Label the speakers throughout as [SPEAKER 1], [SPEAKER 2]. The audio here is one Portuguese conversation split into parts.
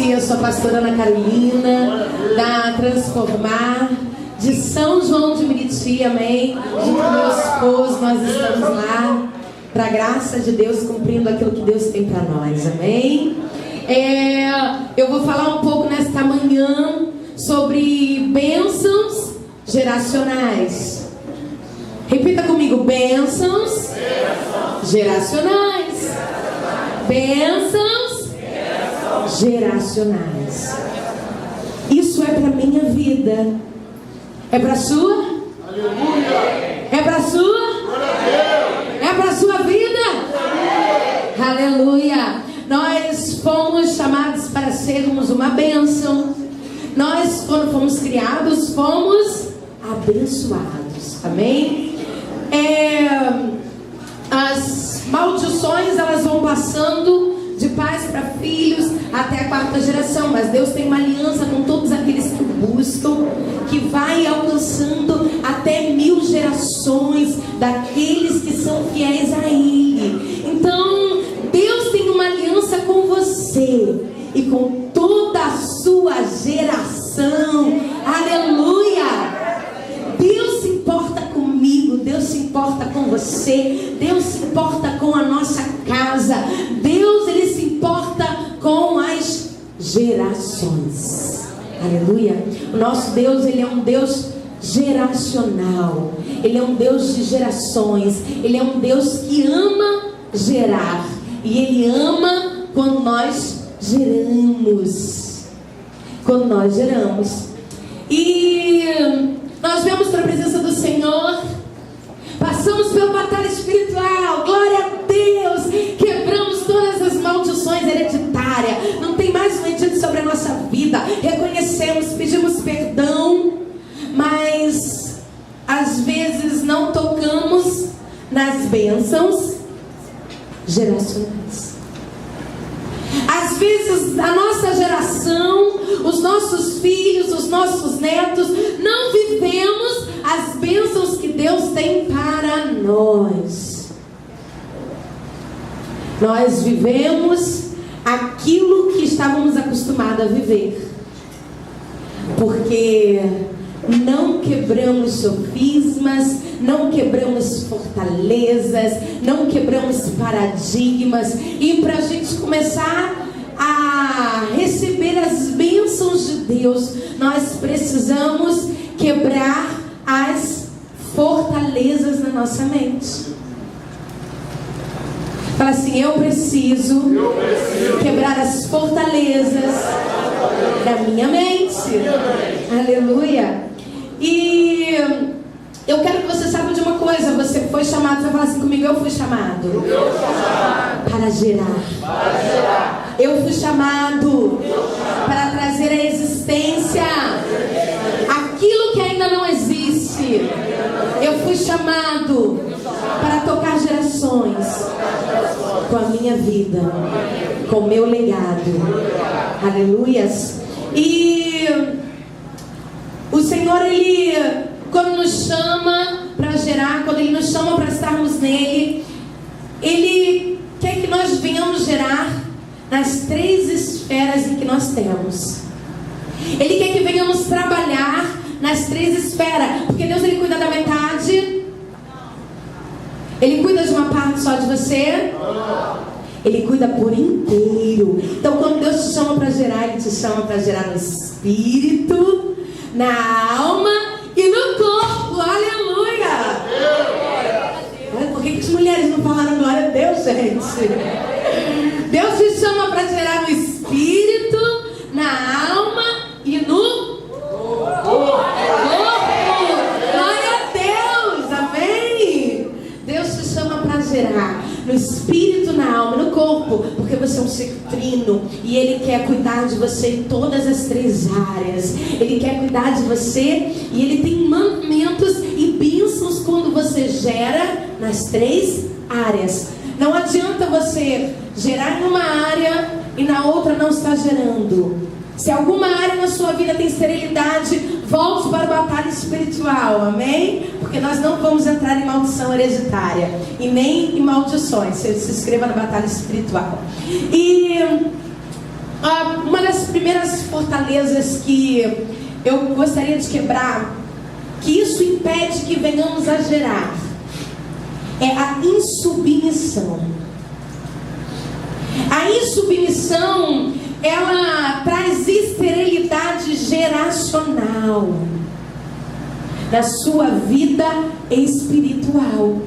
[SPEAKER 1] Meriti, eu sou a pastora Ana Carolina, da Transformar, de São João de Meriti, amém? Junto com meu esposo, nós estamos lá, para a graça de Deus, cumprindo aquilo que Deus tem para nós, amém? Eu vou falar um pouco nesta manhã sobre bênçãos geracionais. Repita comigo: bênçãos geracionais. Bênçãos geracionais. Isso é para minha vida. É para sua? Aleluia. É para sua? É para sua vida? Aleluia. Nós fomos chamados para sermos uma bênção. Nós, quando fomos criados, fomos abençoados. Amém? As maldições, elas vão passando de pais para filhos até a quarta geração, mas Deus tem uma aliança com todos aqueles que buscam, que vai alcançando até 1000 gerações daqueles que são fiéis a Ele. Então Deus tem uma aliança com você e com toda a sua geração. Aleluia! Deus se importa comigo, Deus se importa com você, Deus se importa com a nossa casa, Deus, Ele se importa com as gerações. Aleluia! O nosso Deus, Ele é um Deus geracional, Ele é um Deus de gerações, Ele é um Deus que ama gerar, e Ele ama quando nós geramos. Quando nós geramos. E nós vemos para a presença do Senhor, passamos pela batalha espiritual, glória a Deus, quebramos todas as maldições hereditárias, não tem mais medido sobre a nossa vida, reconhecemos, pedimos perdão, mas às vezes não tocamos nas bênçãos geracionais. Às vezes a nossa geração, os nossos filhos, os nossos netos, não vivemos as bênçãos que Deus tem para nós. Nós vivemos aquilo que estávamos acostumados a viver, porque não quebramos sofismas, não quebramos fortalezas, não quebramos paradigmas. E para a gente começar a receber as bênçãos de Deus, nós precisamos quebrar as fortalezas na nossa mente. Fala assim: eu preciso quebrar as fortalezas da minha mente. Aleluia. E eu quero que você saiba de uma coisa. Você foi chamado, você vai falar assim comigo: eu fui chamado para gerar. Eu fui chamado para trazer à existência aquilo que ainda não existe. Eu fui chamado para tocar gerações com a minha vida, com o meu legado. Aleluias. E o Senhor, Ele, quando nos chama para gerar, quando Ele nos chama para estarmos nele, Ele quer que nós venhamos gerar nas 3 esferas em que nós temos. Ele quer que venhamos trabalhar nas 3 esferas, porque Deus, Ele cuida da metade. Ele cuida de uma parte só de você? Ele cuida por inteiro. Então, quando Deus te chama para gerar, Ele te chama para gerar no espírito, na alma e no corpo. Aleluia! Por que as mulheres não falaram glória a Deus, gente? Deus te chama para gerar no espírito, na alma e no corpo. Glória a Deus, amém? Deus te chama para gerar no espírito, na alma e no corpo, porque você é um ser trino e Ele quer cuidar de você em todas as 3 áreas. Ele quer cuidar de você e Ele tem mandamentos e bênçãos quando você gera nas 3 áreas. Não adianta você gerar em uma área e na outra não estar gerando. Se alguma área na sua vida tem esterilidade, volte para a batalha espiritual, amém? Porque nós não vamos entrar em maldição hereditária e nem em maldições. Se inscreva na batalha espiritual. E Uma das primeiras fortalezas que eu gostaria de quebrar, que isso impede que venhamos a gerar, é a insubmissão. A insubmissão, ela traz esterilidade geracional na sua vida espiritual.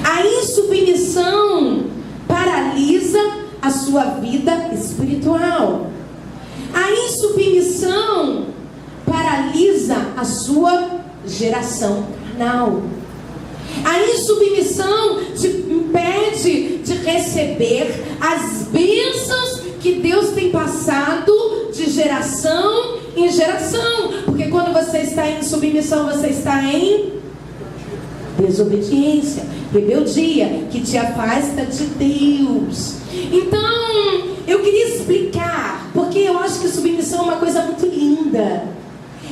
[SPEAKER 1] A insubmissão paralisa a sua vida espiritual. A insubmissão paralisa a sua geração carnal. A insubmissão te impede de receber as bênçãos que Deus tem passado de geração em geração. Porque quando você está em submissão, você está em desobediência, rebeldia, que te afasta de Deus. Então, eu queria explicar, porque eu acho que submissão é uma coisa muito linda,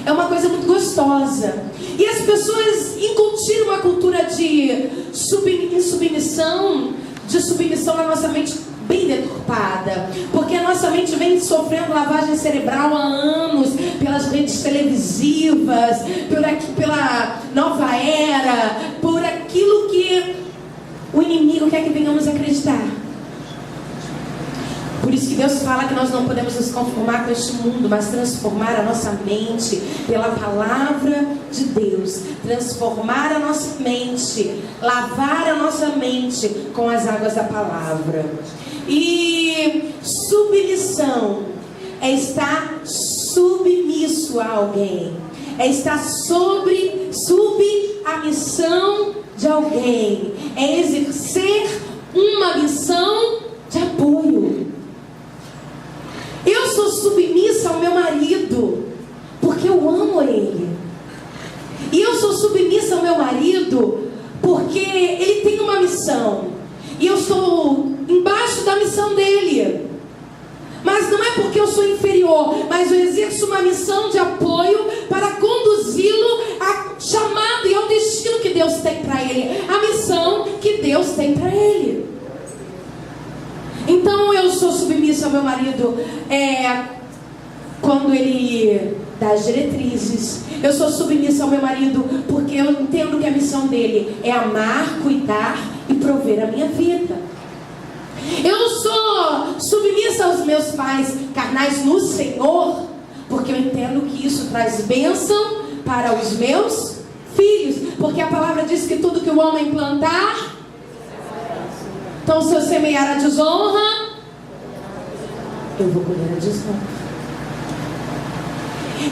[SPEAKER 1] é uma coisa muito gostosa. E as pessoas incutiram uma cultura de submissão na nossa mente bem deturpada, porque a nossa mente vem sofrendo lavagem cerebral há anos, pelas redes televisivas, pela nova era, por aquilo que o inimigo quer que venhamos acreditar. Por isso que Deus fala que nós não podemos nos conformar com este mundo, mas transformar a nossa mente pela palavra de Deus. Transformar a nossa mente, lavar a nossa mente com as águas da palavra. E submissão é estar submisso a alguém, é estar sob a missão de alguém, é exercer uma missão de apoio. Eu sou submissa ao meu marido porque eu amo ele. E eu sou submissa ao meu marido porque ele tem uma missão e eu estou embaixo da missão dele. Mas não é porque eu sou inferior, mas eu exerço uma missão de apoio para conduzi-lo ao chamado e ao destino que Deus tem para ele, a missão que Deus tem para ele. Então eu sou submissa ao meu marido quando ele dá as diretrizes. Eu sou submissa ao meu marido porque eu entendo que a missão dele é amar, cuidar e prover a minha vida. Eu sou submissa aos meus pais carnais no Senhor porque eu entendo que isso traz bênção para os meus filhos, porque a palavra diz que tudo que o homem plantar, então se eu semear a desonra, eu vou colher a desonra.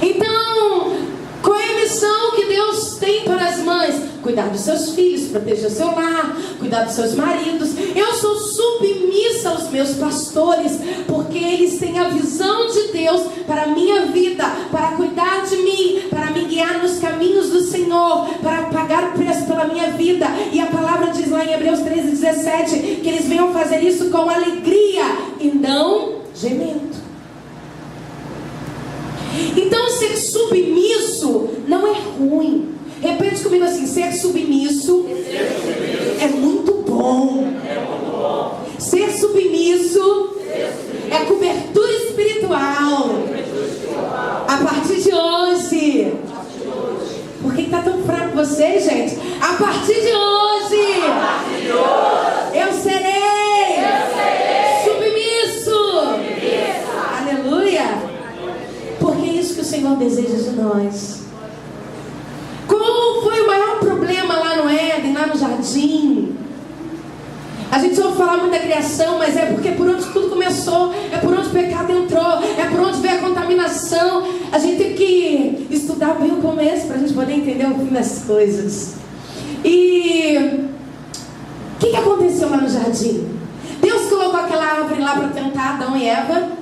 [SPEAKER 1] Então, qual é a missão que Deus tem para as mães? Cuidar dos seus filhos, proteger o seu lar, cuidar dos seus maridos. Eu sou submissa aos meus pastores, porque eles têm a visão de Deus para a minha vida, para cuidar de mim, para me guiar nos caminhos do Senhor, para pagar o preço pela minha vida. E a palavra diz lá em Hebreus 13:17 que eles venham fazer isso com alegria e não gemendo. Então ser submisso não é ruim. Repete comigo assim: ser submisso é muito bom. Ser submisso é cobertura espiritual. A partir de hoje. Por que está tão fraco você, gente? A partir de hoje, eu serei submisso. Aleluia. Porque é isso que o Senhor deseja de nós. Qual foi o maior problema lá no Éden, lá no jardim? A gente ouve falar muito da criação, mas é porque por onde tudo começou, é por onde o pecado entrou, é por onde veio a contaminação. A gente tem que estudar bem o começo para a gente poder entender o fim das coisas. E o que aconteceu lá no jardim? Deus colocou aquela árvore lá para tentar Adão e Eva.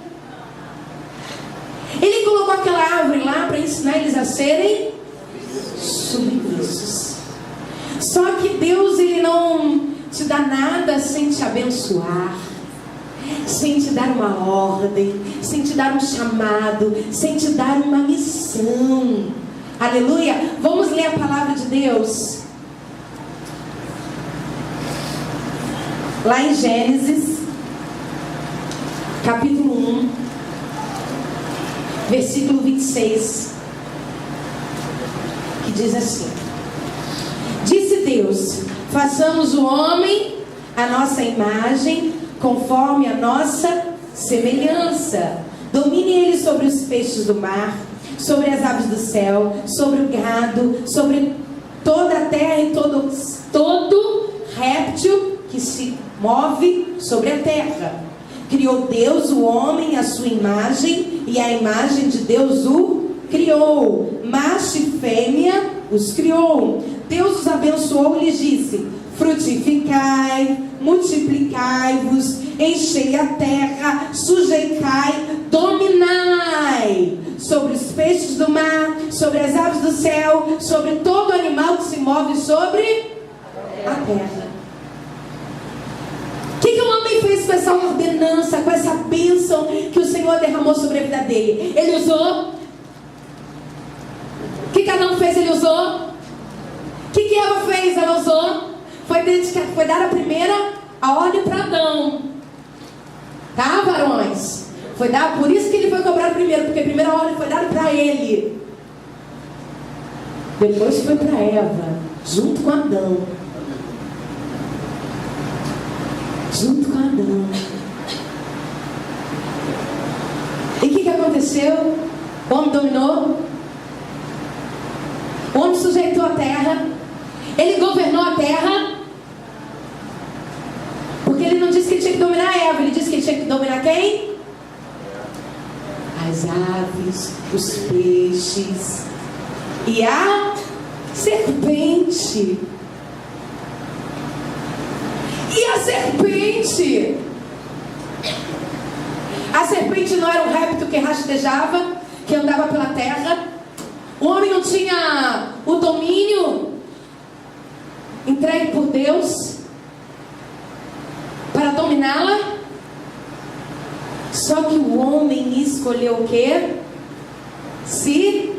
[SPEAKER 1] Ele colocou aquela árvore lá para ensinar eles a serem submissos. Só que Deus, ele não te dá nada sem te abençoar, sem te dar uma ordem, sem te dar um chamado, sem te dar uma missão. Aleluia. Vamos ler a palavra de Deus lá em Gênesis capítulo 1, versículo 26, que diz assim: disse Deus: façamos o homem à nossa imagem, conforme a nossa semelhança. Domine ele sobre os peixes do mar, sobre as aves do céu, sobre o gado, sobre toda a terra e todo réptil que se move sobre a terra. Criou Deus o homem à sua imagem, e a imagem de Deus o criou. Macho e fêmea os criou. Deus os abençoou e lhes disse: frutificai, multiplicai-vos, enchei a terra, sujeitai, dominai sobre os peixes do mar, sobre as aves do céu, sobre todo animal que se move sobre a terra. O que o homem fez com essa ordenança, com essa bênção que o Senhor derramou sobre a vida dele? Ele usou? O que Adão fez? Ele usou? O que Eva fez? Ela usou? Foi dar a primeira a ordem para Adão. Tá, varões? Foi dar, por isso que ele foi cobrado primeiro, porque a primeira ordem foi dada para ele. Depois foi para Eva, junto com Adão. Junto com Adão. E o que aconteceu? O homem dominou. O homem sujeitou a terra. Ele governou a terra. Porque ele não disse que ele tinha que dominar Eva. Ele disse que ele tinha que dominar quem? As aves, os peixes e a serpente. E a serpente? A serpente não era um réptil que rastejava, que andava pela terra. O homem não tinha o domínio entregue por Deus para dominá-la. Só que o homem escolheu o quê? Se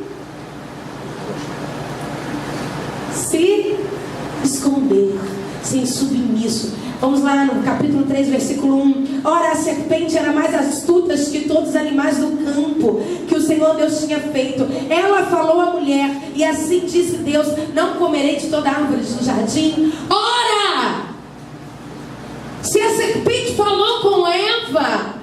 [SPEAKER 1] esconder, ser submisso. Vamos lá no capítulo 3, versículo 1. Ora, a serpente era mais astuta que todos os animais do campo que o Senhor Deus tinha feito. Ela falou à mulher, e assim disse Deus: não comerei de toda árvore do jardim. Ora, se a serpente falou com Eva,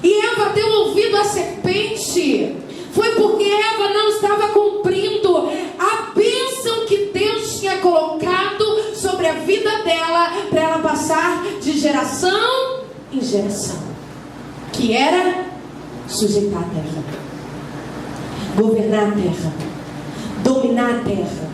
[SPEAKER 1] e Eva deu ouvido à serpente, foi porque Eva não estava cumprindo a bênção que Deus tinha colocado sobre a vida dela, para ela passar de geração em geração, que era sujeitar a terra, governar a terra, dominar a terra.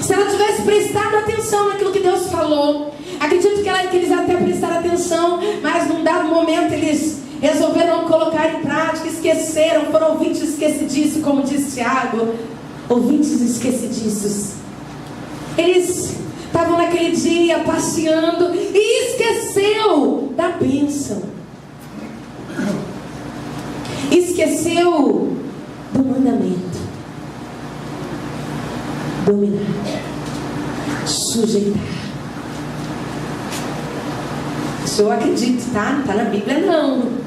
[SPEAKER 1] Se ela tivesse prestado atenção naquilo que Deus falou, acredito que eles até prestaram atenção, mas num dado momento eles resolveram colocar em prática, esqueceram, foram ouvintes esquecidiços, como disse Tiago, ouvintes esquecidiços. Eles estavam naquele dia passeando e esqueceu da bênção, esqueceu do mandamento: dominar, sujeitar. Isso eu acredito, tá? Não está na Bíblia não.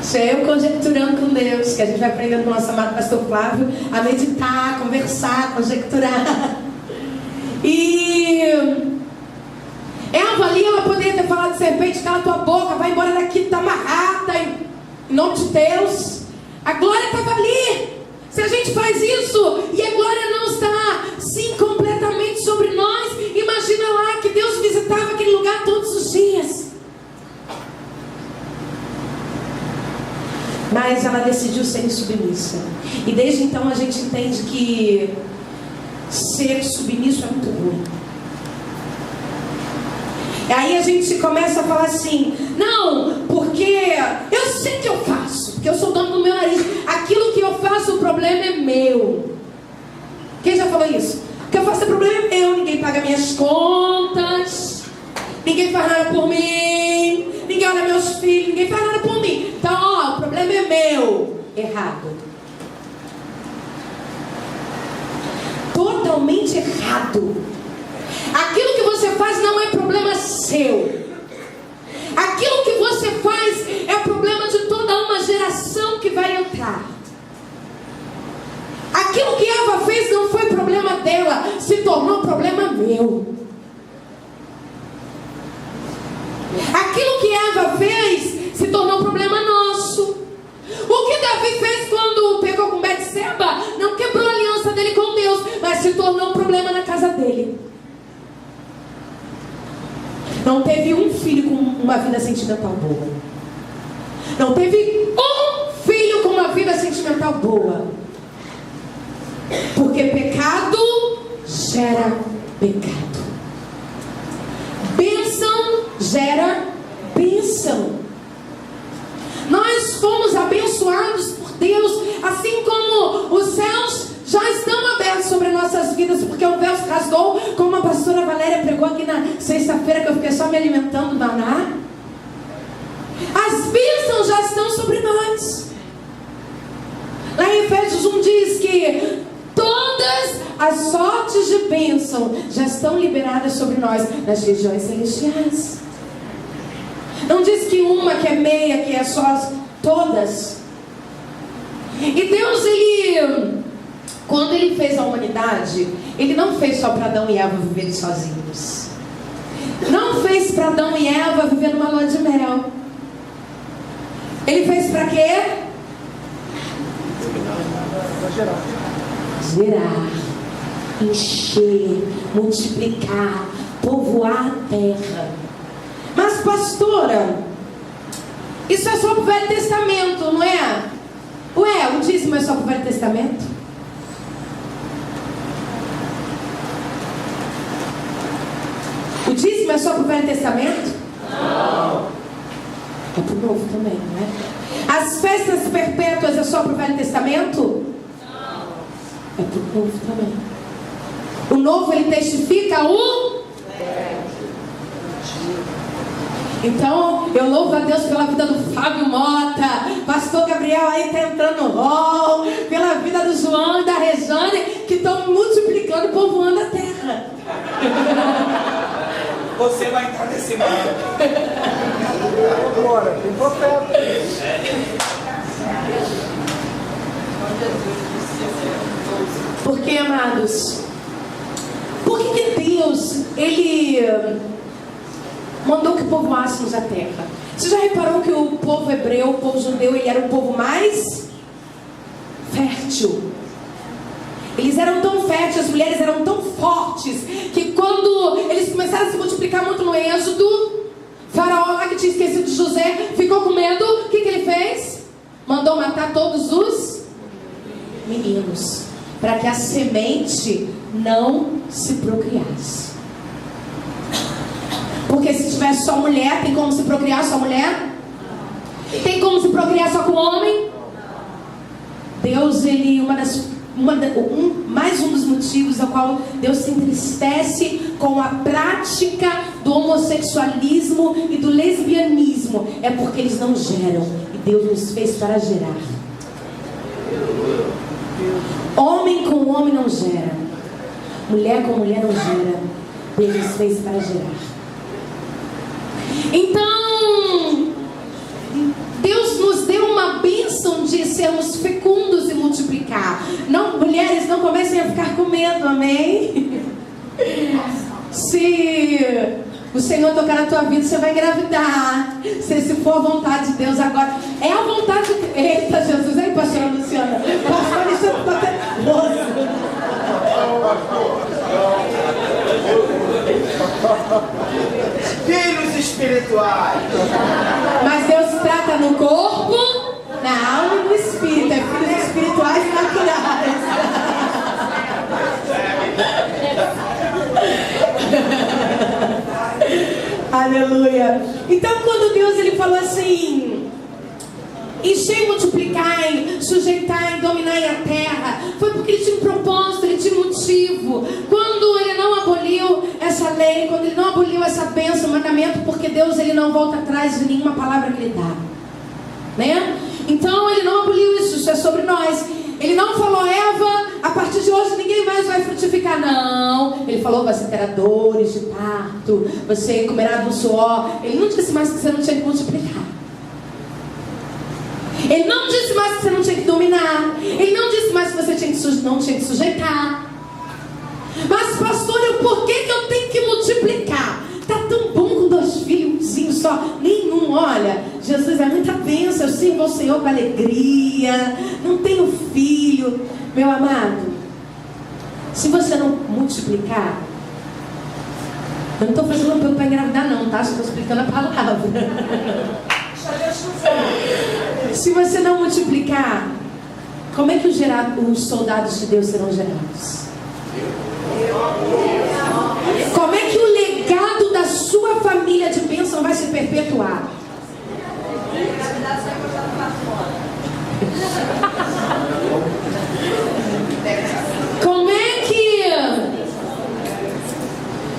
[SPEAKER 1] Isso é eu conjecturando com Deus, que a gente vai aprendendo com o nosso amado pastor Flávio a meditar, conversar, conjecturar. E Eva ali, ela poderia ter falado de serpente: cala tua boca, vai embora daqui, tá amarrada, em nome de Deus. A glória estava ali. Se a gente faz isso e a glória não está sim completamente sobre nós, imagina lá que Deus visitava aquele lugar todos os dias. Mas ela decidiu ser submissa. E desde então a gente entende que ser submisso é muito ruim. E aí a gente começa a falar assim: não, porque eu sei que eu faço, porque eu sou dono do meu nariz. Aquilo que eu faço, o problema é meu. Quem já falou isso? O que eu faço, o problema é meu. Ninguém paga minhas contas, ninguém faz nada por mim, ninguém olha meus filhos, ninguém faz nada por mim. Então, ó, o problema é meu. Errado. Totalmente errado. Aquilo que você faz não é problema seu. Aquilo que você faz Aquilo que Eva fez não foi problema dela, se tornou problema meu. Aquilo que Eva fez se tornou problema nosso. O que Davi fez quando pegou com Betseba não quebrou a aliança dele com Deus, mas se tornou um problema na casa dele. Não teve um filho com uma vida sentimental boa. Não teve um filho com uma vida sentimental boa. Porque pecado gera pecado. Bênção gera bênção. Nós fomos abençoados por Deus, assim como os céus já estão abertos sobre nossas vidas, porque o véu se rasgou, como a pastora Valéria pregou aqui na sexta-feira, que eu fiquei só me alimentando do maná. As bênçãos já estão sobre nós. Lá em Efésios 1 diz que todas as sortes de bênção já estão liberadas sobre nós nas regiões celestiais. Não diz que uma, que é meia, que é só, todas. E Deus, quando Ele fez a humanidade, Ele não fez só para Adão e Eva viverem sozinhos. Não fez para Adão e Eva viver numa lua de mel. Ele fez para quê? Gerar, encher, multiplicar, povoar a terra. Mas pastora, isso é só para o Velho Testamento, não é? Ué, o dízimo é só para o Velho Testamento? O dízimo é só para o Velho Testamento? Não. É para o Novo também, não é? As festas perpétuas é só para o Velho Testamento? Não. É para o Novo também. O Novo, ele testifica o Velho. Então, eu louvo a Deus pela vida do Fábio Mota, pastor Gabriel aí está entrando no rol, pela vida do João e da Rejane, que estão multiplicando e povoando a terra.
[SPEAKER 2] Você vai entrar nesse mundo.
[SPEAKER 3] Agora, tem profeta.
[SPEAKER 1] Porque, amados, por que Deus, Ele mandou que povoássemos a terra? Você já reparou que o povo hebreu, o povo judeu, ele era o povo mais fértil? Eles eram tão férteis, as mulheres eram tão fortes, que quando eles começaram a se multiplicar muito no Êxodo, Faraó lá que tinha esquecido de José, ficou com medo. O que ele fez? Mandou matar todos os meninos, para que a semente não se procriasse. Porque se tiver só mulher, tem como se procriar só mulher? Tem como se procriar só com homem? Deus, ele, mais um dos motivos ao qual Deus se entristece com a prática do homossexualismo e do lesbianismo, é porque eles não geram, e Deus nos fez para gerar. Homem com homem não gera, mulher com mulher não gera, Deus nos fez para gerar. Então, Deus nos deu uma bênção de sermos fecundos e multiplicar. Não, mulheres, não comecem a ficar com medo, amém? Se o Senhor tocar na tua vida, você vai engravidar. Se for a vontade de Deus agora. É a vontade de... Eita, Jesus, aí, pastora Luciana. Pastor Luciana está até nervoso.
[SPEAKER 2] Filhos espirituais.
[SPEAKER 1] Mas Deus trata no corpo, na alma e no espírito. É filhos espirituais e naturais. Aleluia. Então, quando Deus ele falou assim: encher, multiplicai, sujeitai, dominai a terra, foi porque ele tinha um propósito, ele tinha um motivo. Quando ele não aboliu essa lei, quando ele não aboliu essa bênção, mandamento, porque Deus ele não volta atrás de nenhuma palavra que ele dá, né? Então ele não aboliu isso, isso é sobre nós. Ele não falou: Eva, a partir de hoje ninguém mais vai frutificar. Não, ele falou: você terá dores de parto, você comerá do suor. Ele não disse mais que você não tinha que multiplicar. Ele não disse mais que você não tinha que dominar. Ele não disse mais que você não tinha que sujeitar. Mas pastor, por que eu tenho que multiplicar? Tá tão bom com 2 filhos só. Nenhum, olha, Jesus é muita bênção. Eu sirvo ao Senhor com alegria. Não tenho filho. Meu amado, se você não multiplicar, eu não estou fazendo um apelo para engravidar não, tá? Estou explicando a palavra. Se você não multiplicar, como é que os soldados de Deus serão gerados? Como é que o legado da sua família de bênção vai se perpetuar? Como é que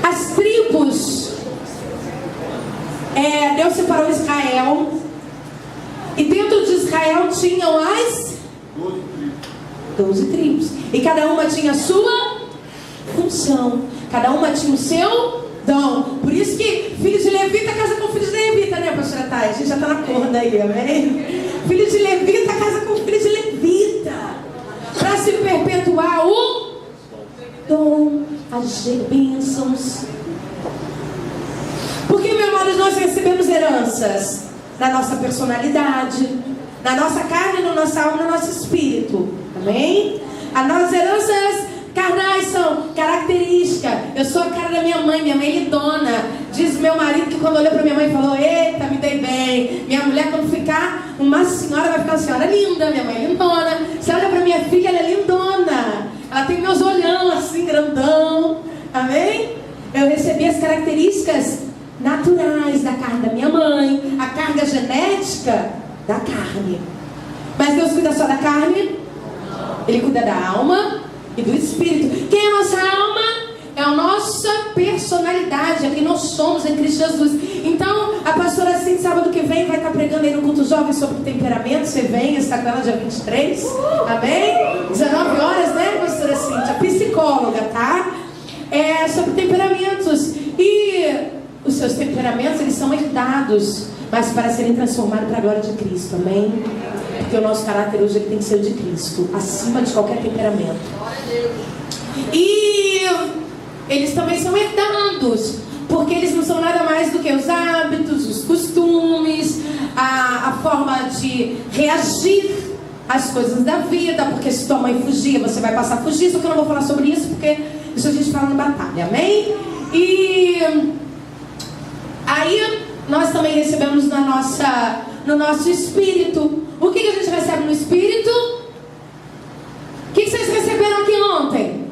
[SPEAKER 1] as tribos, Deus separou Israel, e dentro de Israel tinham as 12 tribos, e cada uma tinha a sua função, cada uma tinha o seu dom. Por isso que filho de levita casa com filho de levita, né, pastora Thay? A gente já está na corda aí, amém? Filho de levita casa com filho de levita, para se perpetuar o dom, as bênçãos. Porque, meu amor, nós recebemos heranças na nossa personalidade, na nossa carne, na nossa alma, no nosso espírito, amém? As nossas heranças carnais são características. Eu sou a cara da minha mãe é lindona. Diz meu marido que quando olhou para minha mãe falou: eita, me dei bem. Minha mulher, quando ficar uma senhora, vai ficar uma senhora linda. Minha mãe é lindona. Você olha para minha filha, ela é lindona. Ela tem meus olhão assim, grandão. Amém? Eu recebi as características naturais da carne da minha mãe, a carga genética da carne. Mas Deus cuida só da carne? Ele cuida da alma e do espírito. Quem é a nossa alma? É a nossa personalidade, é quem nós somos em Cristo Jesus. Então, a pastora Cintia, sábado que vem, vai estar pregando aí no culto jovem sobre temperamento. Você vem, está com ela dia 23, amém? 19 horas, né, pastora Cintia? Psicóloga, tá? Sobre temperamentos. E os seus temperamentos, eles são herdados, mas para serem transformados para a glória de Cristo, amém? Porque o nosso caráter hoje ele tem que ser o de Cristo, acima de qualquer temperamento. E eles também são herdados, porque eles não são nada mais do que os hábitos, os costumes, a forma de reagir às coisas da vida. Porque se tua mãe fugir, você vai passar a fugir. Só que eu não vou falar sobre isso, porque isso a gente fala na batalha, amém? E aí nós também recebemos no nosso espírito. O que a gente recebe no espírito? O que vocês receberam aqui ontem?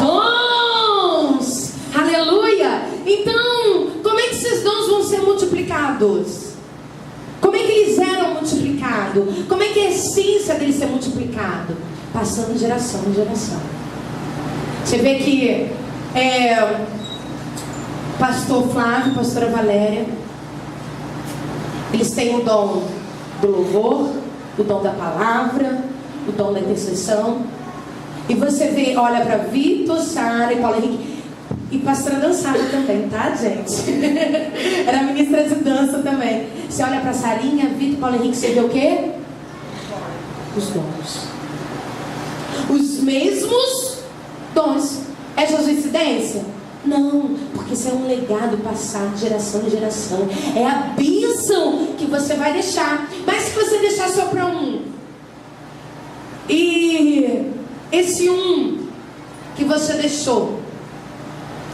[SPEAKER 1] Dons! Aleluia! Então, como é que esses dons vão ser multiplicados? Como é que eles eram multiplicados? Como é que é a essência deles ser multiplicado? Passando de geração em geração. Você vê que pastor Flávio, pastora Valéria, eles têm o dom do louvor, o dom da palavra, o dom da intercessão. E você vê, olha para Vitor, Sara e Paulo Henrique. E pastora dançava também, tá, gente? Era ministra de dança também. Você olha para Sarinha, Vitor e Paulo Henrique, você vê o quê? Os dons. Os mesmos dons. É coincidência? Não, porque isso é um legado passado de geração em geração. É a bênção que você vai deixar. Mas se você deixar só para um, e esse um que você deixou,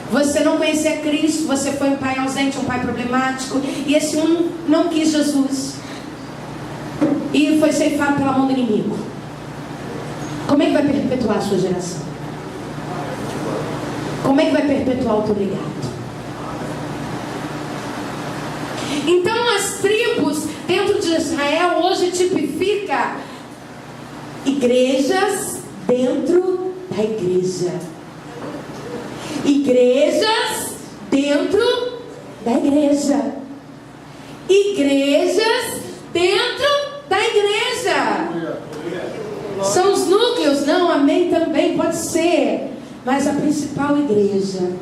[SPEAKER 1] você não conhecia Cristo, você foi um pai ausente, um pai problemático, e esse um não quis Jesus e foi ceifado pela mão do inimigo, como é que vai perpetuar a sua geração? Como é que vai perpetuar o teu legado? Então as tribos dentro de Israel hoje tipifica igrejas dentro da igreja. Igrejas dentro da igreja. Igrejas dentro da igreja. São os núcleos? Não, amém também, pode ser. Mas a principal igreja.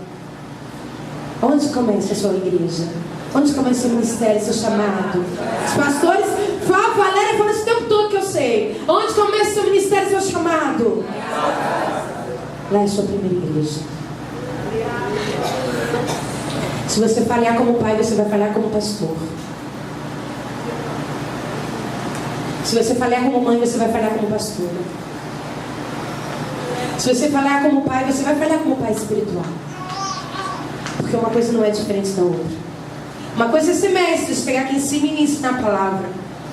[SPEAKER 1] Onde começa a sua igreja? Onde começa o ministério, seu chamado? Os pastores, a Valéria fala esse tempo todo que eu sei. Onde começa o seu ministério, seu chamado? Lá é a sua primeira igreja. Se você falhar como pai, você vai falhar como pastor. Se você falhar como mãe, você vai falhar como pastora. Se você falhar como pai, você vai falhar como pai espiritual. Porque uma coisa não é diferente da outra. Uma coisa é ser mestre, chegar aqui em cima e ensinar a palavra.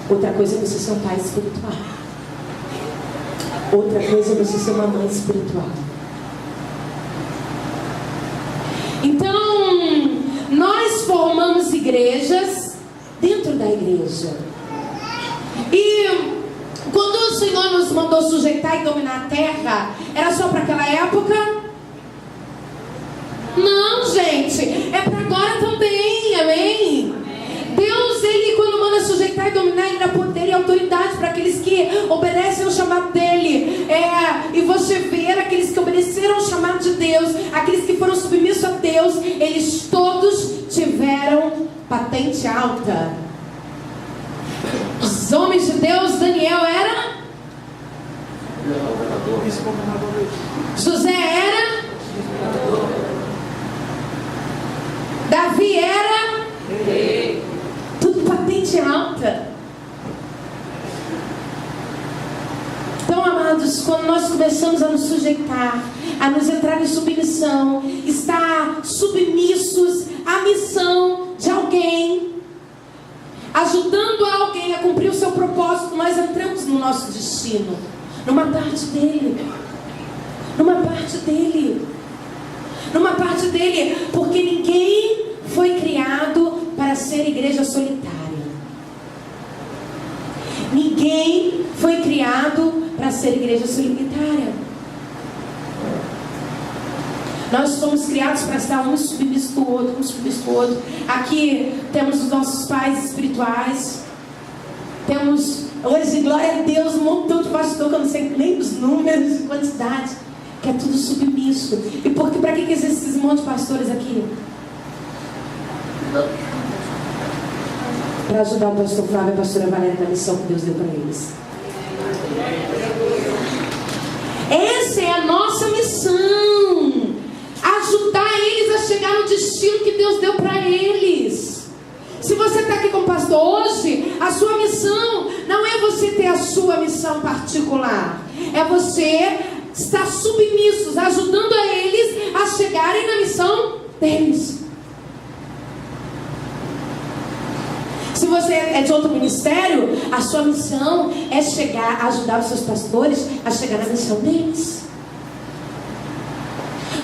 [SPEAKER 1] Outra coisa é você ser um pai espiritual. Outra coisa é você ser uma mãe espiritual. Então, nós formamos igrejas dentro da igreja. E quando o Senhor nos mandou sujeitar e dominar a terra, era só para aquela época? Não, gente, é para agora também, amém? Deus, Ele quando manda sujeitar e dominar, Ele dá poder e autoridade para aqueles que obedecem ao chamado dEle. E você vê aqueles que obedeceram ao chamado de Deus, aqueles que foram submissos a Deus, eles todos tiveram patente alta. Os homens de Deus, Daniel era? José era? Davi era? Tudo patente alta. Então, amados, quando nós começamos a nos sujeitar, a nos entrar em submissão, estar submissos à missão de alguém, ajudando alguém a cumprir o seu propósito, nós entramos no nosso destino, numa parte dele, porque ninguém foi criado para ser igreja solitária. Ninguém foi criado para ser igreja solitária. Nós fomos criados para estar um submisso do outro, Aqui temos os nossos pais espirituais. Temos, hoje, glória a Deus, um montão de pastor que eu não sei nem os números e quantidade, que é tudo submisso. E porque, para que existem esses monte de pastores aqui? Para ajudar o pastor Flávio e a pastora Valéria na missão que Deus deu para eles. Essa é a nossa missão. Ajudar eles a chegar no destino que Deus deu para eles. Se você está aqui como pastor hoje, a sua missão não é você ter a sua missão particular. É você estar submissos, ajudando a eles a chegarem na missão deles. Se você é de outro ministério, a sua missão é chegar, ajudar os seus pastores a chegar na missão deles.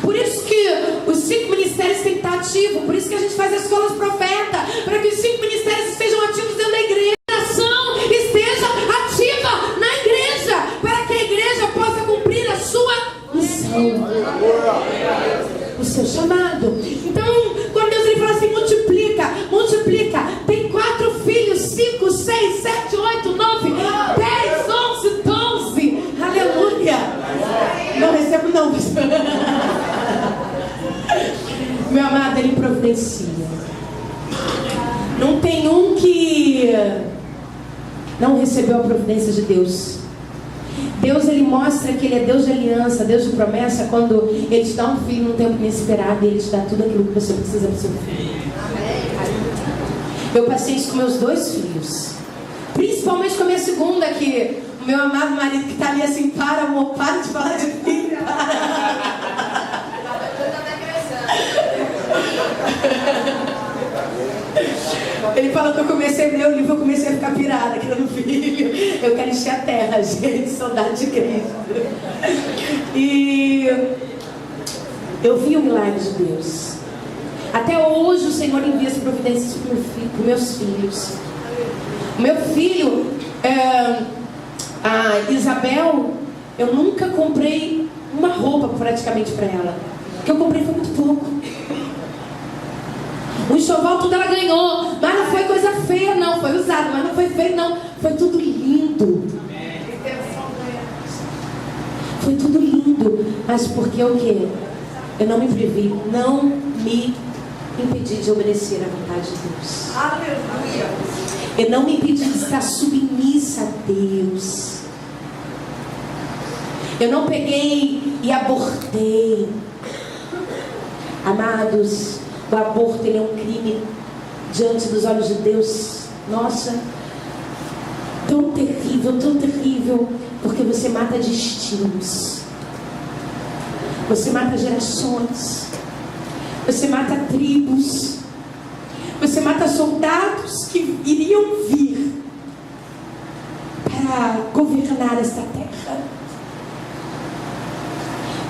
[SPEAKER 1] Por isso que os 5 ministérios têm que estar ativos. Por isso que a gente faz a escola dos profetas, para que os 5 ministérios estejam ativos dentro da igreja. A nação esteja ativa na igreja, para que a igreja possa cumprir a sua missão, o seu chamado. Então, quando Deus ele fala assim, multiplica. Tem 4 filhos, 5, 6, 7, 8, 9, 10, 11, 12. Aleluia. Não recebo não, pastor. Meu amado, ele providencia. Não tem um que não recebeu a providência de Deus. Deus, ele mostra que ele é Deus de aliança, Deus de promessa, quando ele te dá um filho num tempo inesperado e ele te dá tudo aquilo que você precisa para o seu filho. Eu passei isso com meus 2 filhos, principalmente com a minha segunda, que o meu amado marido que está ali assim, para amor, para de falar de filho, Ele falou que eu comecei a ler o livro, eu comecei a ficar pirada, querendo filho. Eu quero encher a terra, gente, saudade de Cristo. E eu vi o milagre de Deus. Até hoje o Senhor envia as providências para meus filhos. O meu filho, a Isabel, eu nunca comprei uma roupa praticamente para ela. O que eu comprei foi muito pouco. O enxoval tudo ela ganhou, mas não foi coisa feia não, foi usado, mas não foi feio não, foi tudo lindo. Foi tudo lindo, mas porque o quê? Eu não me impedir de obedecer à vontade de Deus.
[SPEAKER 2] Aleluia.
[SPEAKER 1] Ele não me impediu de estar submissa a Deus. Eu não peguei e abortei. Amados, o aborto ele é um crime diante dos olhos de Deus. Nossa, tão terrível, porque você mata destinos, você mata gerações, você mata tribos, você mata soldados que iriam vir para governar esta terra.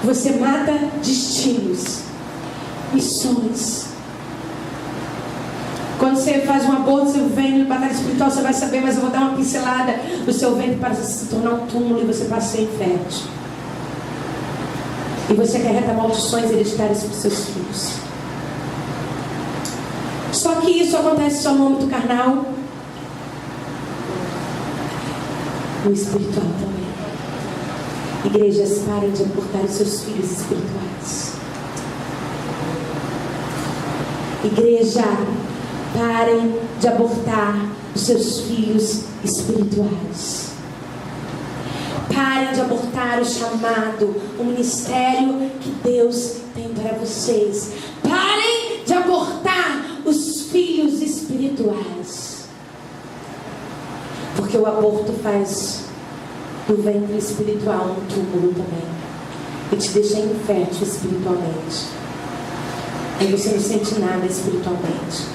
[SPEAKER 1] Você mata destinos, missões. Quando você faz um aborto, você vem no batalha espiritual, você vai saber, mas eu vou dar uma pincelada. O seu ventre passa a se tornar um túmulo e você passa a ser infértil. E você acarreta maldições hereditárias para os seus filhos. Só que isso acontece só no âmbito carnal, no espiritual também. Igrejas, parem de abortar os seus filhos espirituais. Igreja, parem de abortar os seus filhos espirituais. Parem de abortar o chamado, o ministério que Deus tem para vocês. Parem de abortar os filhos espirituais. Porque o aborto faz do ventre espiritual um túmulo também. E te deixa infértil espiritualmente. Aí você não sente nada espiritualmente.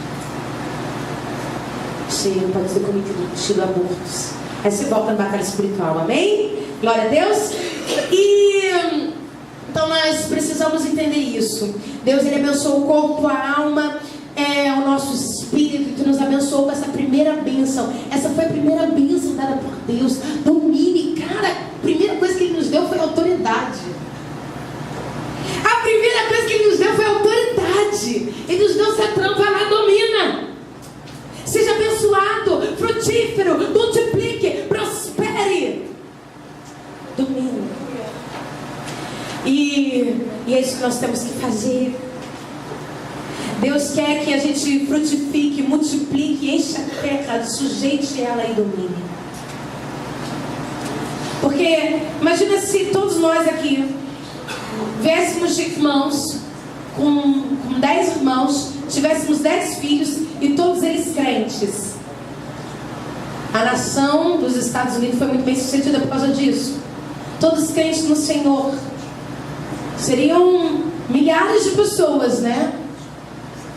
[SPEAKER 1] Cheio, pode ser cometido abortos. Aí você volta na batalha espiritual, amém? Glória a Deus. E então nós precisamos entender isso. Deus, ele abençoou o corpo, a alma, o nosso espírito, que nos abençoou com essa primeira bênção. Essa foi a primeira bênção dada por Deus. Domine, cara, a primeira coisa que ele nos deu foi autoridade. A primeira coisa que ele nos deu foi autoridade. Ele nos deu essa trama, vai lá, domina. Seja abençoado, frutífero, multiplique, prospere. Domina. E é isso que nós temos que fazer. Deus quer que a gente frutifique, multiplique, encha a terra, sujeite ela e domine. Porque imagina se todos nós aqui viéssemos de irmãos, com 10 irmãos, tivéssemos 10 filhos e todos eles crentes. A nação dos Estados Unidos foi muito bem sucedida por causa disso. Todos crentes no Senhor. Seriam milhares de pessoas, né?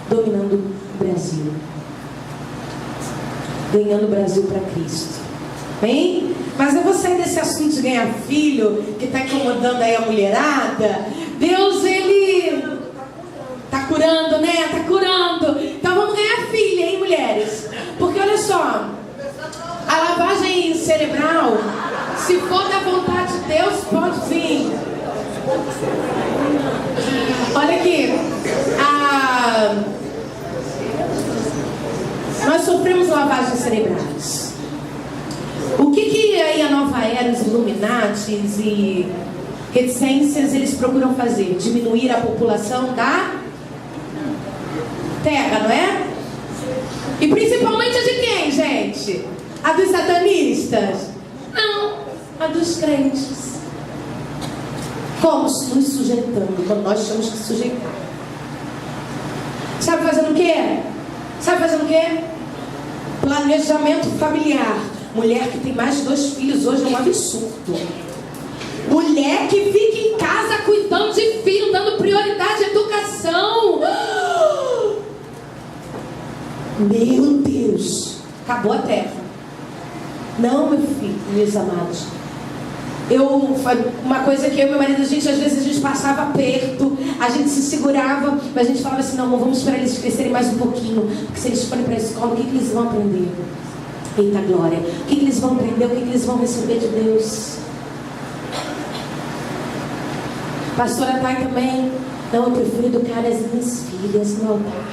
[SPEAKER 1] Dominando o Brasil. Ganhando o Brasil para Cristo. Bem? Mas eu vou sair desse assunto de ganhar filho, que está incomodando aí a mulherada. Deus, ele está curando, né? Está curando. Então vamos ganhar filho, hein, mulheres? Porque olha só, a lavagem cerebral, se for da vontade de Deus, pode vir. Olha aqui, nós sofremos lavagens cerebrais. O que aí a nova era, os Illuminatis e reticências, eles procuram fazer? Diminuir a população da terra, não é? E principalmente a de quem, gente? A dos satanistas? Não, a dos crentes. Como? Nos sujeitando, quando nós temos que sujeitar. Sabe fazendo o quê? Sabe fazendo o quê? Planejamento familiar. Mulher que tem mais de 2 filhos hoje é um absurdo. Mulher que fica em casa cuidando de filho, dando prioridade à educação. Meu Deus, acabou a terra. Não, meu filho, meus amados. Uma coisa que eu e meu marido, às vezes a gente passava perto, a gente se segurava, mas a gente falava assim, não, vamos esperar eles crescerem mais um pouquinho, porque se eles forem para a escola, o que eles vão aprender? Eita glória, o que eles vão aprender, o que eles vão receber de Deus? Pastora Thay também, não, eu prefiro educar as minhas filhas no altar.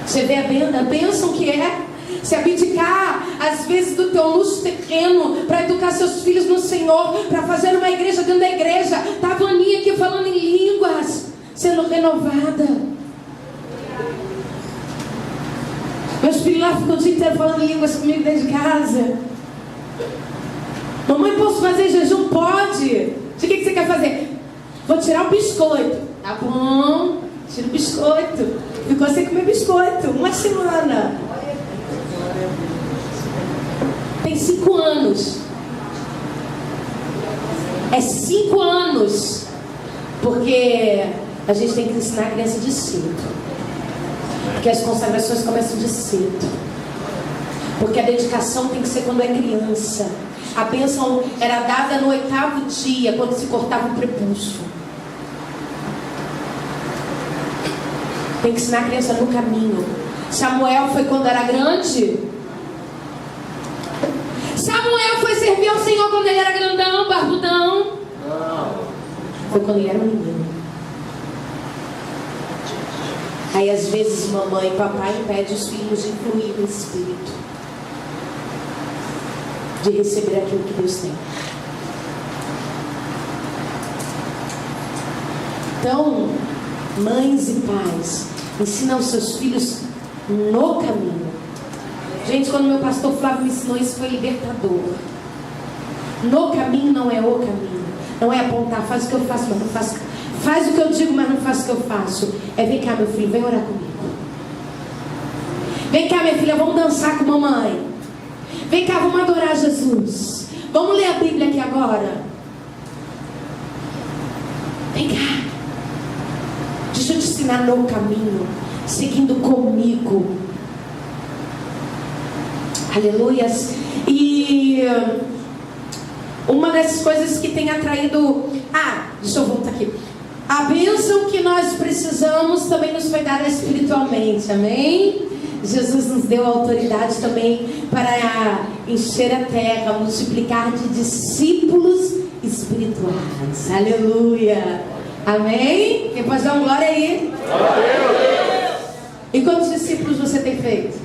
[SPEAKER 1] Você vê a bênção que é se abdicar, às vezes, do teu luxo terreno para educar seus filhos no Senhor, para fazer uma igreja dentro da igreja. Tá a Vaninha aqui falando em línguas, sendo renovada. Meus filhos lá ficam o dia inteiro falando línguas comigo dentro de casa. Mamãe, posso fazer jejum? Pode. De que você quer fazer? Vou tirar o biscoito. Tá bom, tira o biscoito. Ficou sem comer biscoito 1 semana. Tem 5 anos. É 5 anos. Porque a gente tem que ensinar a criança de cedo. Porque as consagrações começam de cedo. Porque a dedicação tem que ser quando é criança. A bênção era dada no 8º dia, quando se cortava o prepúcio. Tem que ensinar a criança no caminho. Samuel foi quando era grande. Samuel foi servir ao Senhor quando ele era grandão, barbudão. Foi quando ele era um menino. Aí às vezes mamãe e papai impedem os filhos de influir no Espírito, de receber aquilo que Deus tem. Então, mães e pais, ensinam os seus filhos no caminho. Gente, quando meu pastor Flávio me ensinou isso, foi libertador. No caminho não é o caminho. Não é apontar, faz o que eu faço, mas não faço. Faz o que eu digo, mas não faço o que eu faço. É, vem cá, meu filho, vem orar comigo. Vem cá, minha filha, vamos dançar com mamãe. Vem cá, vamos adorar Jesus. Vamos ler a Bíblia aqui agora. Vem cá. Deixa eu te ensinar no caminho, seguindo comigo. Aleluias. E uma das coisas que tem atraído... deixa eu voltar aqui. A bênção que nós precisamos também nos foi dada espiritualmente, amém? Jesus nos deu autoridade também para encher a terra, multiplicar de discípulos espirituais, aleluia, amém? Quem pode dar uma glória aí? E quantos discípulos você tem feito?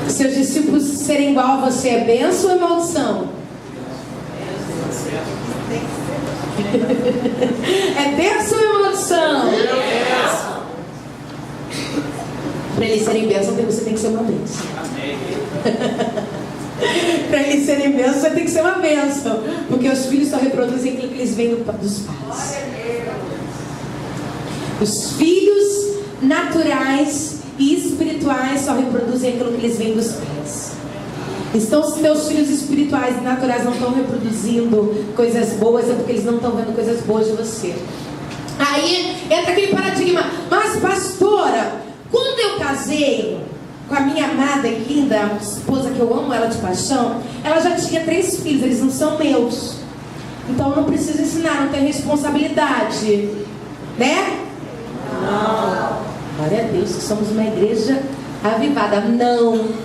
[SPEAKER 1] Seus discípulos serem igual a você é bênção ou é maldição? É bênção ou é maldição? Para eles serem bênção, você tem que ser uma bênção. Para eles serem bênção, você tem que ser uma bênção. Porque os filhos só reproduzem aquilo que eles veem dos pais. Os filhos naturais e espirituais só reproduzem aquilo que eles veem dos pais. Então, se teus filhos espirituais e naturais não estão reproduzindo coisas boas, é porque eles não estão vendo coisas boas de você. Aí entra aquele paradigma: mas pastora, quando eu casei com a minha amada e linda esposa, que eu amo ela de paixão, ela já tinha 3 filhos, eles não são meus. Então eu não preciso ensinar, não tenho responsabilidade, né? Não. Glória a Deus que somos uma igreja avivada. Não.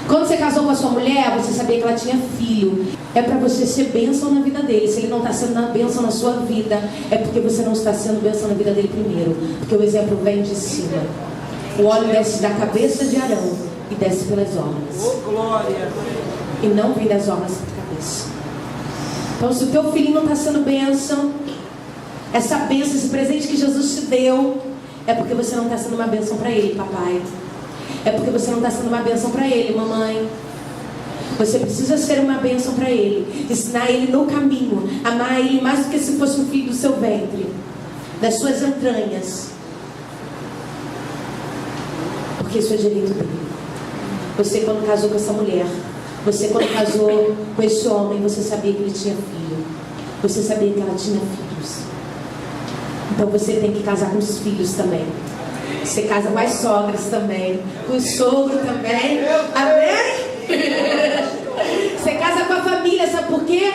[SPEAKER 1] Quando você casou com a sua mulher, você sabia que ela tinha filho. É para você ser bênção na vida dele. Se ele não está sendo uma bênção na sua vida, é porque você não está sendo bênção na vida dele primeiro. Porque o exemplo vem de cima. O óleo desce da cabeça de Arão e desce pelas orlas. E não vem das orlas para a cabeça. Então, se o teu filho não está sendo bênção, essa bênção, esse presente que Jesus te deu, é porque você não está sendo uma bênção para ele, papai. É porque você não está sendo uma bênção para ele, mamãe. Você precisa ser uma bênção para ele. Ensinar ele no caminho. Amar ele mais do que se fosse um filho do seu ventre, das suas entranhas. Porque isso é direito dele. Você, quando casou com essa mulher, você, quando casou com esse homem, você sabia que ele tinha filho. Você sabia que ela tinha filhos. Então você tem que casar com os filhos também. Você casa com as sogras também, com o sogro também, amém? Você casa com a família, sabe por quê?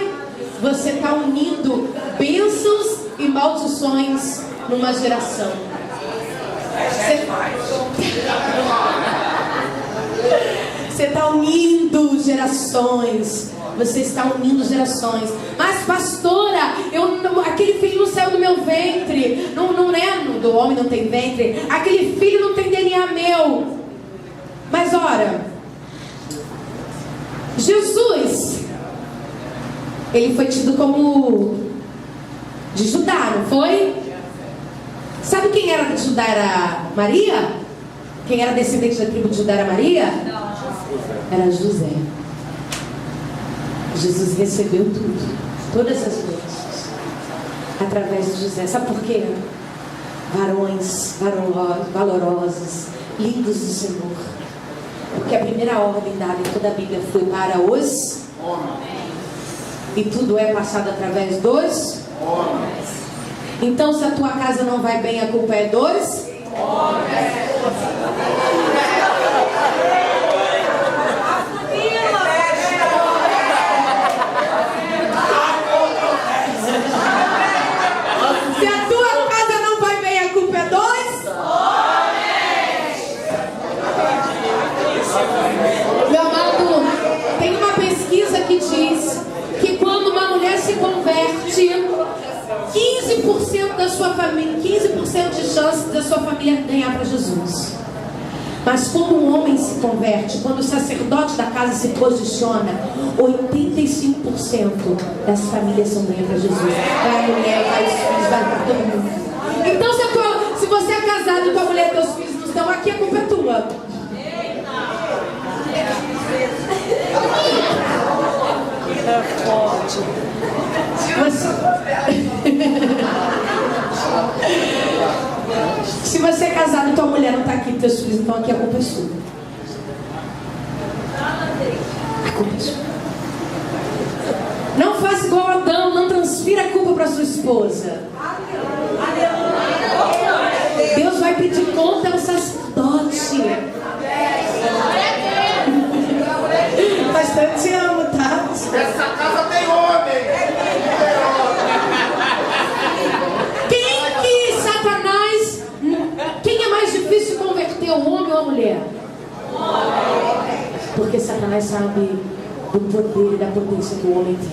[SPEAKER 1] Você está unindo bênçãos e maldições numa geração. Você está unindo gerações. Você está unindo gerações. Mas pastora, aquele filho não saiu do meu ventre. Não é do homem, não tem ventre. Aquele filho não tem DNA meu. Mas ora, Jesus, ele foi tido como de Judá, não foi? Sabe quem era de Judá? Era Maria? Quem era descendente da tribo de Judá era Maria? Era José. Jesus recebeu tudo, todas as bênçãos, através de José. Sabe por quê? Varões valorosos, lindos do Senhor. Porque a primeira ordem dada em toda a Bíblia foi para os homens. E tudo é passado através dos homens. Então, se a tua casa não vai bem, a culpa é dos homens. Se a tua casa não vai bem, a culpa é dos homens. Meu amado, tem uma pesquisa que diz que quando uma mulher se converte, 15% da sua família, 15% de chance da sua família ganhar para Jesus. Mas quando um homem se converte, quando o sacerdote da casa se posiciona, 85% das famílias são ganhas para Jesus. Vai a mulher, vai os filhos, vai para todo mundo. Então se você é casado e tua mulher e teus filhos não estão aqui, a culpa é tua. É forte. Se você é casado e tua mulher não está aqui, teus filhos não estão aqui, a culpa é sua. A culpa é sua. Não faça igual Adão, não transfira a culpa para sua esposa. Deus vai pedir conta ao sacerdote. Bastante amo, tá?
[SPEAKER 2] Essa casa tem homem.
[SPEAKER 1] Quem é mais difícil converter, o homem ou a mulher? Porque Satanás sabe do poder e da potência que o homem tem.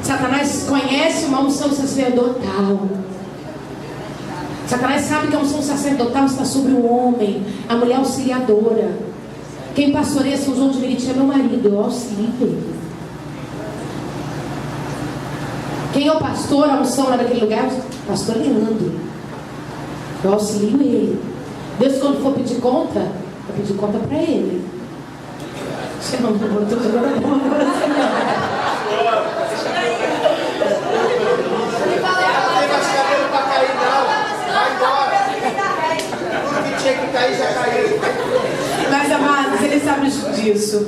[SPEAKER 1] Satanás conhece uma unção sacerdotal. Satanás sabe que a unção sacerdotal está sobre o homem, a mulher auxiliadora. Quem pastoreia São João de Meriti é meu marido, eu auxilio ele. Quem é o pastor, a unção lá naquele lugar? Pastor Leandro. Eu auxilio ele. Deus, quando for pedir conta, eu pedir conta para ele. Você não botou agora Mas amados, ele sabe disso.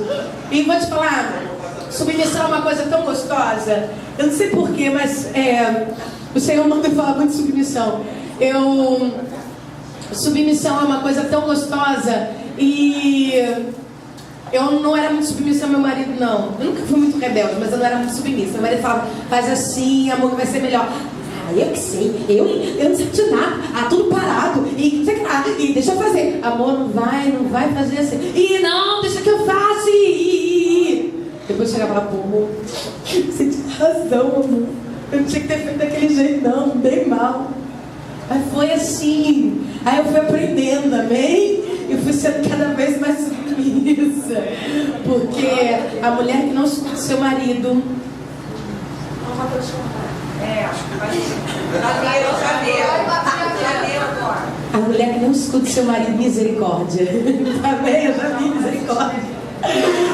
[SPEAKER 1] E vou te falar, submissão é uma coisa tão gostosa. Eu não sei porquê, mas o Senhor manda eu falar muito de submissão. Submissão é uma coisa tão gostosa. E eu não era muito submissa ao meu marido, não. Eu nunca fui muito rebelde, mas eu não era muito submissa. Meu marido falava, faz assim, amor, que vai ser melhor. Eu que sei, eu não sei de nada, tudo parado, e sei lá, e deixa eu fazer. Amor, não vai fazer assim. E não, deixa que eu faça. Depois chegava lá, pô, amor, você tinha razão, amor. Eu não tinha que ter feito daquele jeito, não, bem mal. Aí foi assim. Aí eu fui aprendendo, amém? Eu fui sendo cada vez mais submissa. Porque a mulher que não escuta seu marido.
[SPEAKER 3] Acho que vai ser. Janeiro agora.
[SPEAKER 1] A mulher que não escuta seu marido, misericórdia. Amém? Eu já vi misericórdia.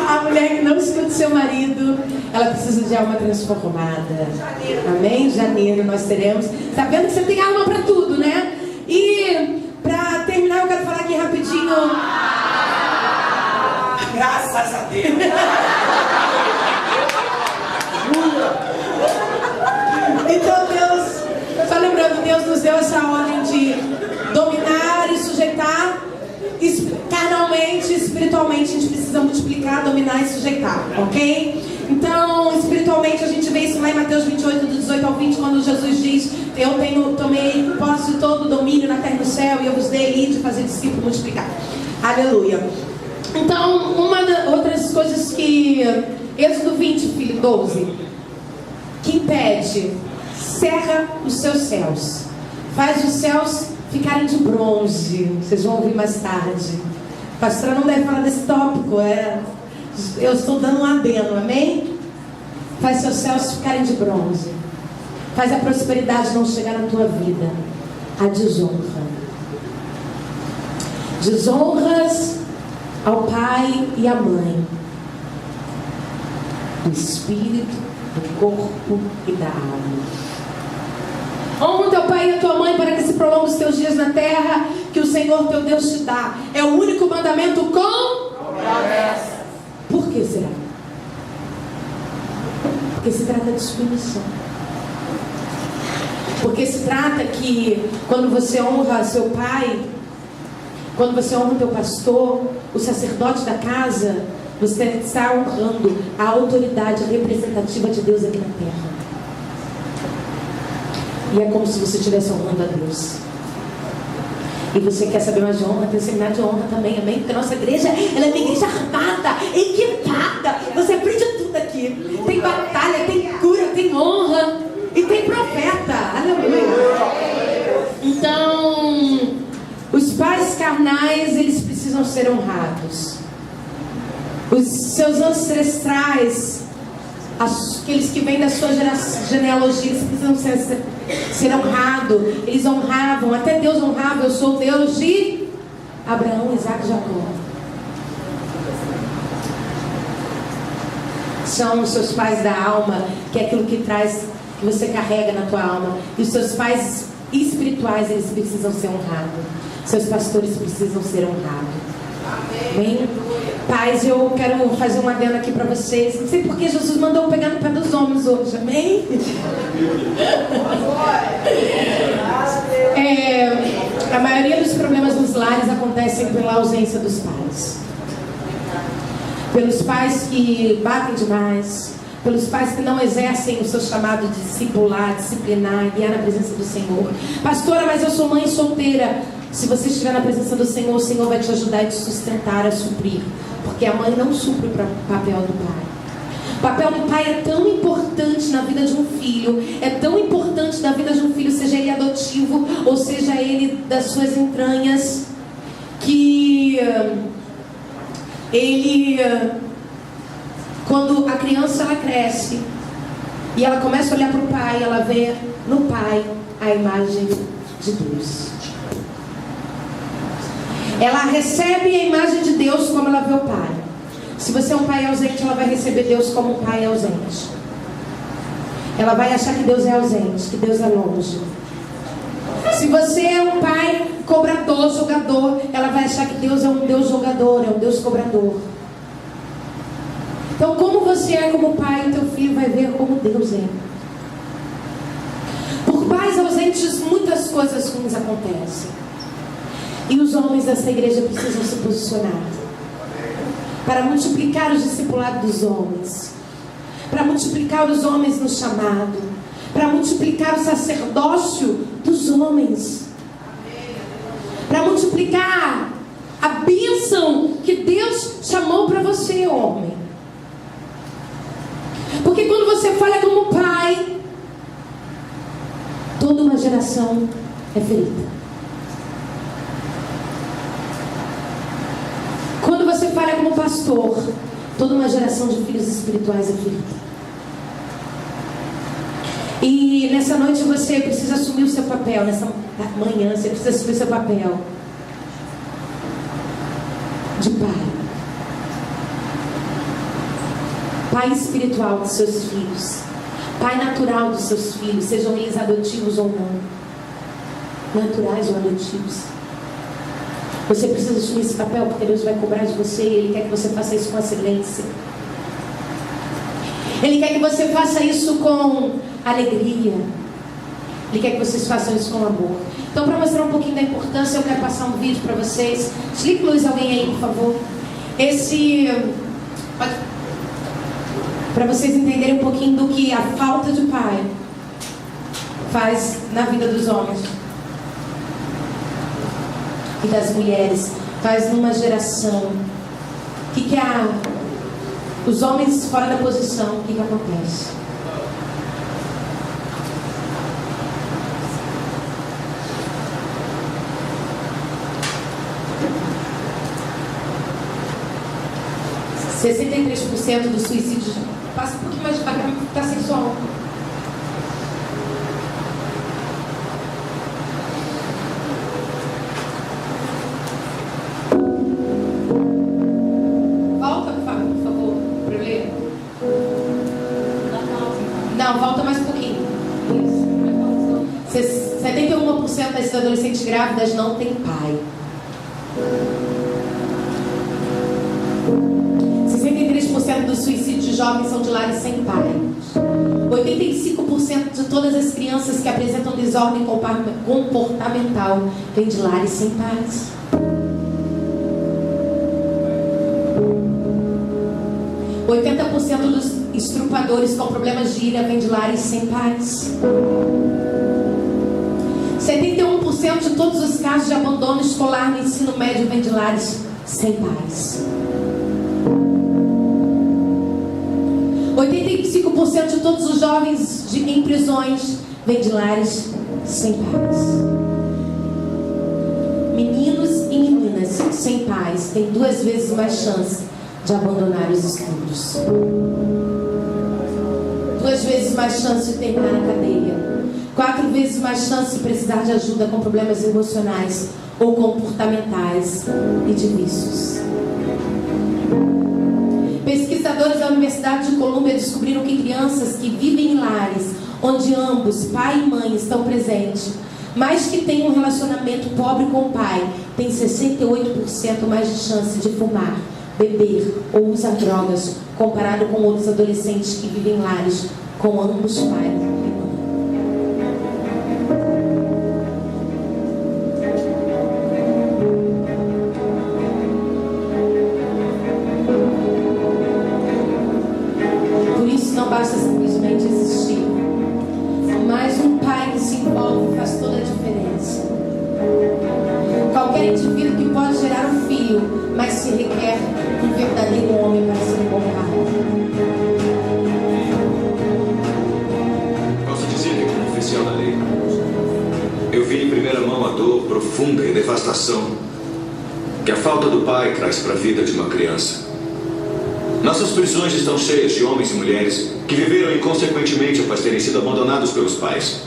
[SPEAKER 1] A mulher que não escuta seu marido, ela precisa de alma transformada. Amém? Em janeiro nós teremos. Tá vendo que você tem alma para tudo, né? E para terminar, eu quero falar aqui rapidinho.
[SPEAKER 2] Graças a Deus.
[SPEAKER 1] Então Deus, só lembrando, Deus nos deu essa ordem de dominar e sujeitar. Carnalmente, espiritualmente, a gente precisa multiplicar, dominar e sujeitar, ok? Então, espiritualmente, a gente vê isso lá em Mateus 28, do 18 ao 20, quando Jesus diz: eu tomei posse de todo o domínio na terra e no céu, e eu vos dei de fazer discípulo multiplicar. Aleluia. Então, uma das outras coisas que Êxodo 20, filho 12, que impede, cerra os seus céus, faz os céus ficarem de bronze. Vocês vão ouvir mais tarde. A pastora não deve falar desse tópico, eu estou dando um adendo, amém? Faz seus céus ficarem de bronze. faz a prosperidade não chegar na tua vida? A desonra. Desonras ao pai e à mãe, do espírito, do corpo e da alma. Honra o teu pai e a tua mãe para que se prolongue os teus dias na terra que o Senhor teu Deus te dá. É o único mandamento com promessa. Por que será? Porque se trata de submissão. Porque se trata que quando você honra seu pai, quando você honra o teu pastor, o sacerdote da casa, você está honrando a autoridade representativa de Deus aqui na terra. E é como se você estivesse honrando a Deus. E você quer saber mais de honra, tem o seminário de honra também, amém? Porque a nossa igreja, ela é uma igreja armada, equipada. Você aprende tudo aqui. Tem batalha, tem cura, tem honra e tem profeta. Aleluia. Então, os pais carnais, eles precisam ser honrados. Os seus ancestrais, aqueles que vêm da sua genealogia, eles precisam ser honrados. Eles honravam, até Deus honrava. Eu sou o Deus de Abraão, Isaac e Jacó. São os seus pais da alma, que é aquilo que traz, que você carrega na tua alma. E os seus pais espirituais, eles precisam ser honrados. Seus pastores precisam ser honrados. Amém? Pais, eu quero fazer um adendo aqui para vocês. Não sei porque Jesus mandou pegar no pé dos homens hoje. Amém? A maioria dos problemas nos lares acontecem pela ausência dos pais. Pelos pais que batem demais. Pelos pais que não exercem o seu chamado de discipular, disciplinar, guiar na presença do Senhor. Pastora, mas eu sou mãe solteira. Se você estiver na presença do Senhor, o Senhor vai te ajudar e te sustentar a suprir. Porque a mãe não supre para o papel do pai. O papel do pai é tão importante na vida de um filho. É tão importante na vida de um filho, seja ele adotivo ou seja ele das suas entranhas, que ele, quando a criança ela cresce e ela começa a olhar para o pai, ela vê no pai a imagem de Deus. Ela recebe a imagem de Deus como ela vê o pai. Se você é um pai ausente, ela vai receber Deus como um pai ausente. Ela vai achar que Deus é ausente, que Deus é longe. Se você é um pai cobrador, jogador, ela vai achar que Deus é um Deus jogador, é um Deus cobrador. Então, como você é como pai, o teu filho vai ver como Deus é. Por pais ausentes, muitas coisas ruins acontecem. E os homens dessa igreja precisam se posicionar para multiplicar os discipulados dos homens, para multiplicar os homens no chamado, para multiplicar o sacerdócio dos homens, para multiplicar a bênção que Deus chamou para você, homem. Porque quando você fala como pai, toda uma geração é ferida. Quando você fala como pastor, toda uma geração de filhos espirituais é ferida. E nessa noite você precisa assumir o seu papel. Nessa manhã você precisa assumir o seu papel de pai. Pai espiritual dos seus filhos. Pai natural dos seus filhos, sejam eles adotivos ou não. Naturais ou adotivos. Você precisa assumir esse papel porque Deus vai cobrar de você e Ele quer que você faça isso com excelência. Ele quer que você faça isso com alegria. Ele quer que vocês façam isso com amor. Então, para mostrar um pouquinho da importância, eu quero passar um vídeo para vocês. Desligue luz alguém aí, por favor. Para vocês entenderem um pouquinho do que a falta de pai faz na vida dos homens e das mulheres, faz numa geração. O que os homens fora da posição, o que acontece? – 63% dos suicídios. Passa um pouquinho mais devagar, está sexual. Não, falta mais um pouquinho. Isso. 71% das adolescentes grávidas não têm pai. 63% dos suicídios de jovens são de lares sem pai. 85% de todas as crianças que apresentam desordem comportamental vêm de lares sem pais. 80% dos estrupadores com problemas de ira vêm de lares sem pais. 71% de todos os casos de abandono escolar no ensino médio vêm de lares sem pais. 85% de todos os jovens em prisões vêm de lares sem pais. Meninos e meninas sem pais têm 2 vezes mais chance de abandonar os estudos. 2 vezes mais chance de terminar na cadeia. 4 vezes mais chance de precisar de ajuda com problemas emocionais ou comportamentais e de vícios. Pesquisadores da Universidade de Colômbia descobriram que crianças que vivem em lares onde ambos, pai e mãe, estão presentes, mas que têm um relacionamento pobre com o pai, têm 68% mais de chance de fumar, beber ou usar drogas, comparado com outros adolescentes que vivem em lares com ambos pai e mãe. Por isso não basta simplesmente existir, mas um pai que se envolve faz toda a diferença. Qualquer indivíduo que pode gerar um filho, mas se requer um verdadeiro homem para ser um bom pai.
[SPEAKER 4] Posso dizer que, como oficial da lei, eu vi em primeira mão a dor profunda e devastação que a falta do pai traz para a vida de uma criança. Nossas prisões estão cheias de homens e mulheres que viveram inconsequentemente após terem sido abandonados pelos pais,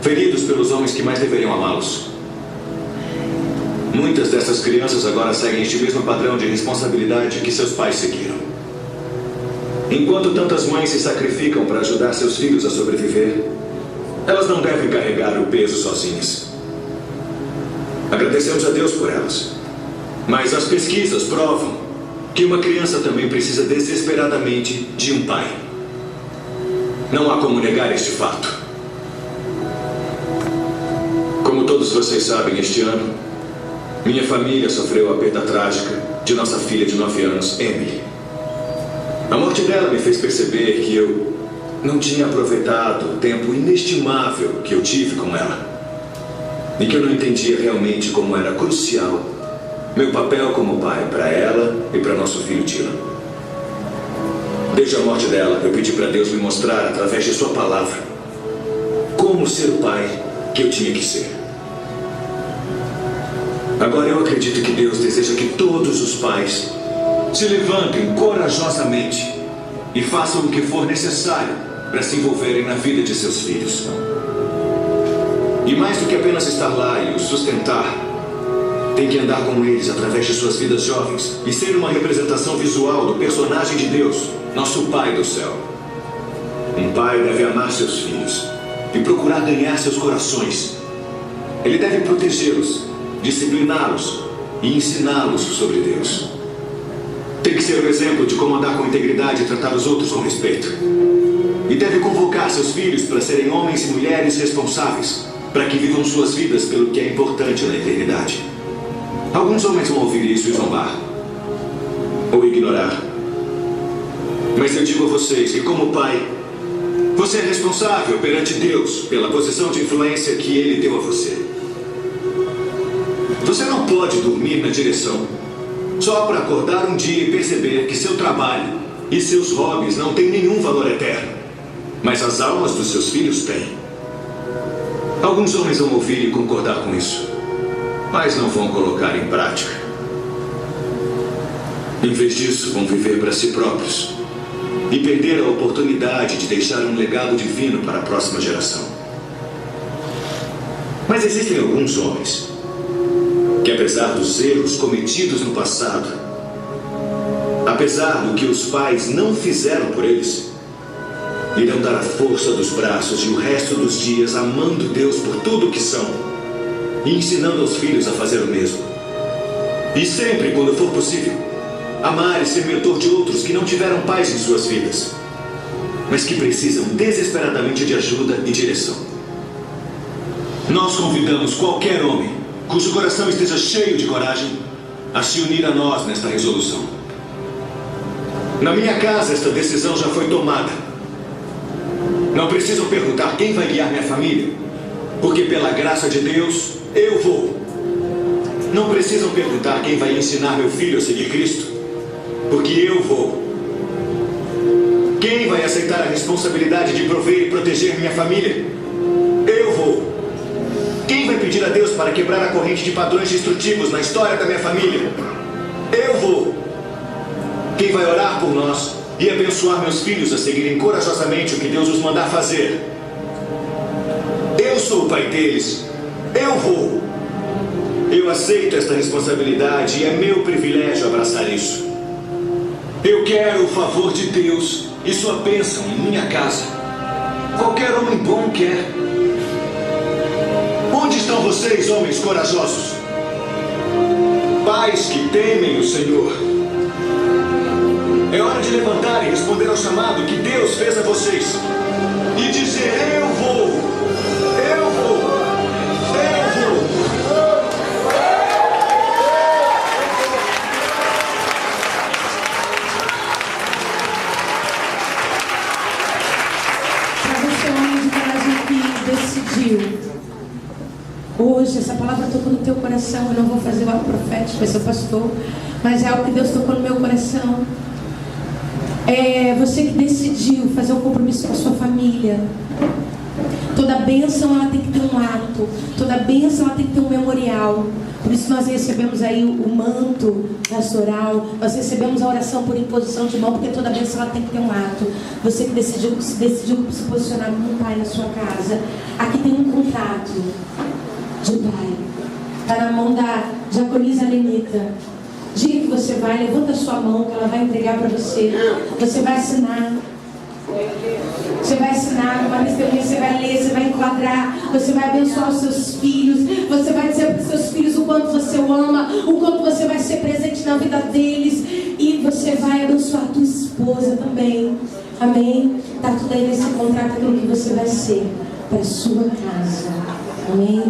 [SPEAKER 4] feridos pelos homens que mais deveriam amá-los. Muitas dessas crianças agora seguem este mesmo padrão de responsabilidade que seus pais seguiram. Enquanto tantas mães se sacrificam para ajudar seus filhos a sobreviver, elas não devem carregar o peso sozinhas. Agradecemos a Deus por elas, mas as pesquisas provam que uma criança também precisa desesperadamente de um pai. Não há como negar este fato. Como todos vocês sabem, este ano, minha família sofreu a perda trágica de nossa filha de 9 anos, Emily. A morte dela me fez perceber que eu não tinha aproveitado o tempo inestimável que eu tive com ela. E que eu não entendia realmente como era crucial meu papel como pai para ela e para nosso filho Dylan. Desde a morte dela, eu pedi para Deus me mostrar, através de sua palavra, como ser o pai que eu tinha que ser. Agora eu acredito que Deus deseja que todos os pais se levantem corajosamente e façam o que for necessário para se envolverem na vida de seus filhos. E mais do que apenas estar lá e os sustentar, tem que andar com eles através de suas vidas jovens e ser uma representação visual do personagem de Deus, nosso Pai do céu. Um pai deve amar seus filhos e procurar ganhar seus corações. Ele deve protegê-los, discipliná-los e ensiná-los sobre Deus. Tem que ser o exemplo de como andar com integridade e tratar os outros com respeito. E deve convocar seus filhos para serem homens e mulheres responsáveis, para que vivam suas vidas pelo que é importante na eternidade. Alguns homens vão ouvir isso e zombar, ou ignorar. Mas eu digo a vocês que, como pai, você é responsável perante Deus pela posição de influência que Ele deu a você. Você não pode dormir na direção só para acordar um dia e perceber que seu trabalho e seus hobbies não têm nenhum valor eterno, mas as almas dos seus filhos têm. Alguns homens vão ouvir e concordar com isso, mas não vão colocar em prática. Em vez disso, vão viver para si próprios e perder a oportunidade de deixar um legado divino para a próxima geração. Mas existem alguns homens que, apesar dos erros cometidos no passado, apesar do que os pais não fizeram por eles, irão dar a força dos braços e o resto dos dias amando Deus por tudo o que são e ensinando aos filhos a fazer o mesmo. E sempre, quando for possível, amar e ser mentor de outros que não tiveram paz em suas vidas, mas que precisam desesperadamente de ajuda e direção. Nós convidamos qualquer homem cujo coração esteja cheio de coragem a se unir a nós nesta resolução. Na minha casa, esta decisão já foi tomada. Não precisam perguntar quem vai guiar minha família, porque pela graça de Deus, eu vou. Não precisam perguntar quem vai ensinar meu filho a seguir Cristo, porque eu vou. Quem vai aceitar a responsabilidade de prover e proteger minha família? Eu vou. Quem vai pedir a Deus para quebrar a corrente de padrões destrutivos na história da minha família? Eu vou. Quem vai orar por nós e abençoar meus filhos a seguirem corajosamente o que Deus os mandar fazer? Eu sou o pai deles. Eu vou. Eu aceito esta responsabilidade e é meu privilégio abraçar isso. Eu quero o favor de Deus e sua bênção em minha casa. Qualquer homem bom quer. Onde estão vocês, homens corajosos? Pais que temem o Senhor. É hora de levantar e responder ao chamado que Deus fez a vocês e dizer: eu vou, eu vou, eu vou.
[SPEAKER 1] Para você, homem de coragem que decidiu hoje, essa palavra tocou no teu coração. Eu não vou fazer o ato profético, vai ser o pastor, mas é algo que Deus tocou no meu coração. É você que decidiu fazer um compromisso com a sua família. Toda bênção ela tem que ter um ato, toda bênção ela tem que ter um memorial. Por isso nós recebemos aí o manto pastoral, nós recebemos a oração por imposição de mão, porque toda bênção ela tem que ter um ato. Você que decidiu se posicionar como um pai na sua casa, aqui tem um contrato de pai, está na mão da diaconisa Lenita. Diga que você vai, levanta a sua mão, que ela vai entregar para você. Você vai assinar. Você vai assinar uma testemunha, você vai ler, você vai enquadrar, você vai abençoar os seus filhos, você vai dizer para os seus filhos o quanto você o ama, o quanto você vai ser presente na vida deles, e você vai abençoar a tua esposa também. Amém? Está tudo aí nesse contrato, aquilo que você vai ser para a sua casa. Amém?